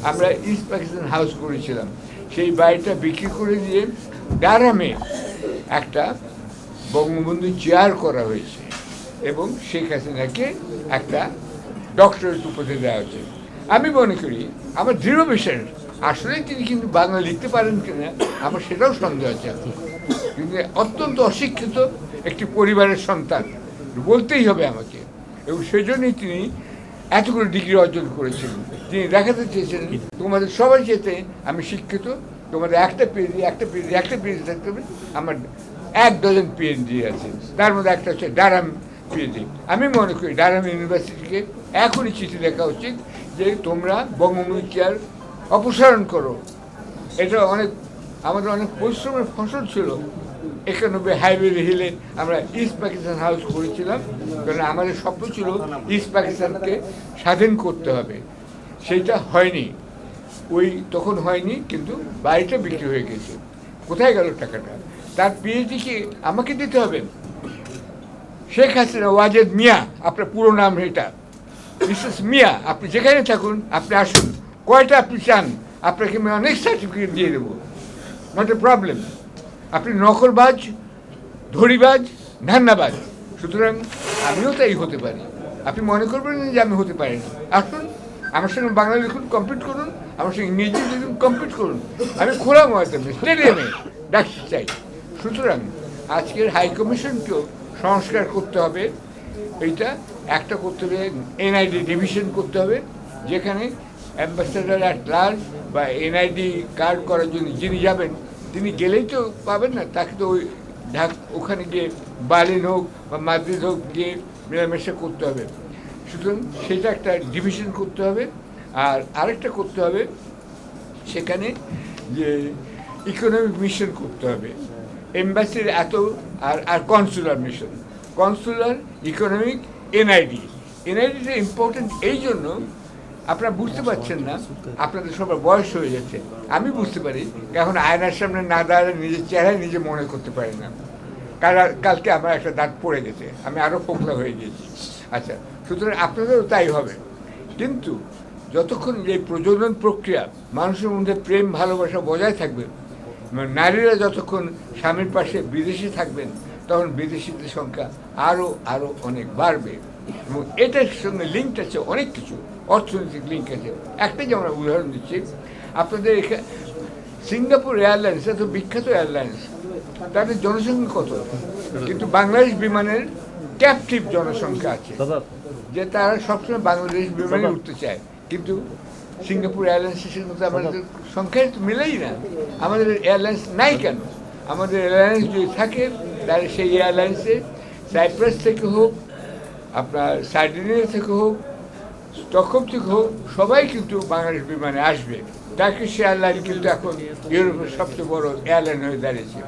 আমরা east Pakistan house করেছিলাম। সেই বাড়িটা বিক্রি করে দিয়ে ডারহামে একটা বঙ্গবন্ধু চেয়ার করা হয়েছে এবং শেখ হাসিনাকে একটা ডক্টরেট উপাধি দেওয়া হয়েছে। আমি মনে করি, আমার দৃঢ় বিশ্বাস, আসলে তিনি কিন্তু বাংলা লিখতে পারেন কিনা আমার সেটাও সন্দেহ আছে। কিন্তু অত্যন্ত অশিক্ষিত একটি পরিবারের সন্তান বলতেই হবে আমাকে, এবং সেজন্যই তিনি এতগুলো ডিগ্রি অর্জন করেছিলেন। তিনি দেখাতে চেয়েছিলেন তোমাদের সবাই যেতে আমি শিক্ষিত, তোমাদের একটা পিএইচডি থাকতে হবে। আমার 1 ডজন পিএইচডি আছে, তার মধ্যে একটা হচ্ছে ডারহাম পিএইচডি। আমি মনে করি ডারহাম ইউনিভার্সিটিকে এখনই চিঠি লেখা উচিত যে তোমরা বঙ্গবন্ধু চেয়ার অপসারণ করো। এটা আমাদের অনেক পরিশ্রমের ফসল ছিল। 91 হাইওয়ে হিলে আমরা ইস্ট পাকিস্তান হাউস করেছিলাম, কারণ আমাদের স্বপ্ন ছিল ইস্ট পাকিস্তানকে স্বাধীন করতে হবে। সেইটা হয়নি, তখন হয়নি, কিন্তু বাড়িটা বিক্রি হয়ে গেছে। কোথায় গেল টাকাটা? তার পিএইচডিকে আমাকে দিতে হবে। শেখ হাসিনা ওয়াজেদ মিয়া, আপনার পুরো নাম এটা, মিসেস মিয়া, আপনি যেখানে থাকুন আপনি আসুন, কয়টা আপনি চান আপনাকে আমি অনেক সার্টিফিকেট দিয়ে দেবো, নট এ প্রবলেম। আপনি নকলবাজ, ধরিবাজ, ধান্নাবাজ, সুতরাং আমিও তাই হতে পারি। আপনি মনে করবেন যে আমি হতে পারি না, আসুন আমার সঙ্গে বাংলা লিখুন, কমপ্লিট করুন, আমার সঙ্গে ইংরেজি লিখুন, কমপ্লিট করুন। আমি খোলা ময়দানে স্টেডিয়ামে ডাকতে চাই। সুতরাং আজকের হাইকমিশনকেও সংস্কার করতে হবে। এইটা একটা করতে হবে, এনআইডি ডিভিশন করতে হবে, যেখানে অ্যাম্বাসেডার অ্যাট লার্জ বা এনআইডি কার্ড করার জন্য যিনি যাবেন তিনি গেলেই তো পাবেন না, তাকে তো ওখানে গিয়ে বার্লিন হোক বা মাদ্রিদ হোক গিয়ে মেলামেশা করতে হবে। সুতরাং সেটা একটা ডিভিশন করতে হবে। আর আরেকটা করতে হবে, সেখানে যে ইকোনমিক মিশন করতে হবে, এম্বাসির আর কনসুলার মিশন, কনসুলার, ইকোনমিক, এনআইডিটা ইম্পর্টেন্ট এই জন্য, আপনারা বুঝতে পারছেন না, আপনাদের সবার বয়স হয়ে যাচ্ছে। আমি বুঝতে পারি, এখন আয়নার সামনে না দাঁড়ালে নিজের চেহারায় নিজে মনে করতে পারি না। কালকে আমার একটা দাঁত পড়ে গেছে, আমি আরও ফোকলা হয়ে গেছি। আচ্ছা, সুতরাং আপনাদেরও তাই হবে। কিন্তু যতক্ষণ এই প্রজনন প্রক্রিয়া, মানুষের মধ্যে প্রেম ভালোবাসা বজায় থাকবে, নারীরা যতক্ষণ স্বামীর পাশে বিদেশে থাকবেন, তখন বিদেশিদের সংখ্যা আরও অনেক বাড়বে। এবং এটার সঙ্গে লিঙ্ক আছে অনেক কিছু, অর্থনৈতিক লিঙ্ক আছে। একটাই যেমন উদাহরণ দিচ্ছি, আপনাদের এখানে সিঙ্গাপুর এয়ারলাইন্স এত বিখ্যাত এয়ারলাইন্স, তাদের জনসংখ্যা কত? কিন্তু বাংলাদেশ বিমানের ক্যাপটিভ জনসংখ্যা আছে, যে তারা সবসময় বাংলাদেশ বিমানে উঠতে চায়, কিন্তু সিঙ্গাপুর এয়ারলাইন্সের মধ্যে আমাদের সংখ্যায় তো মিলেই না। আমাদের এয়ারলাইন্স নাই কেন? আমাদের এয়ারলাইন্স যদি থাকে তাহলে সেই এয়ারলাইন্সে সাইপ্রাস থেকে হোক, আপনার সার্ডিনিয়া থেকে হোক, স্টকহোম থেকে হোক, সবাই কিন্তু বাংলাদেশ বিমানে আসবে। টার্কিশ এয়ারলাইন কিন্তু এখন ইউরোপের সবচেয়ে বড় এয়ারলাইন হয়ে দাঁড়িয়েছে।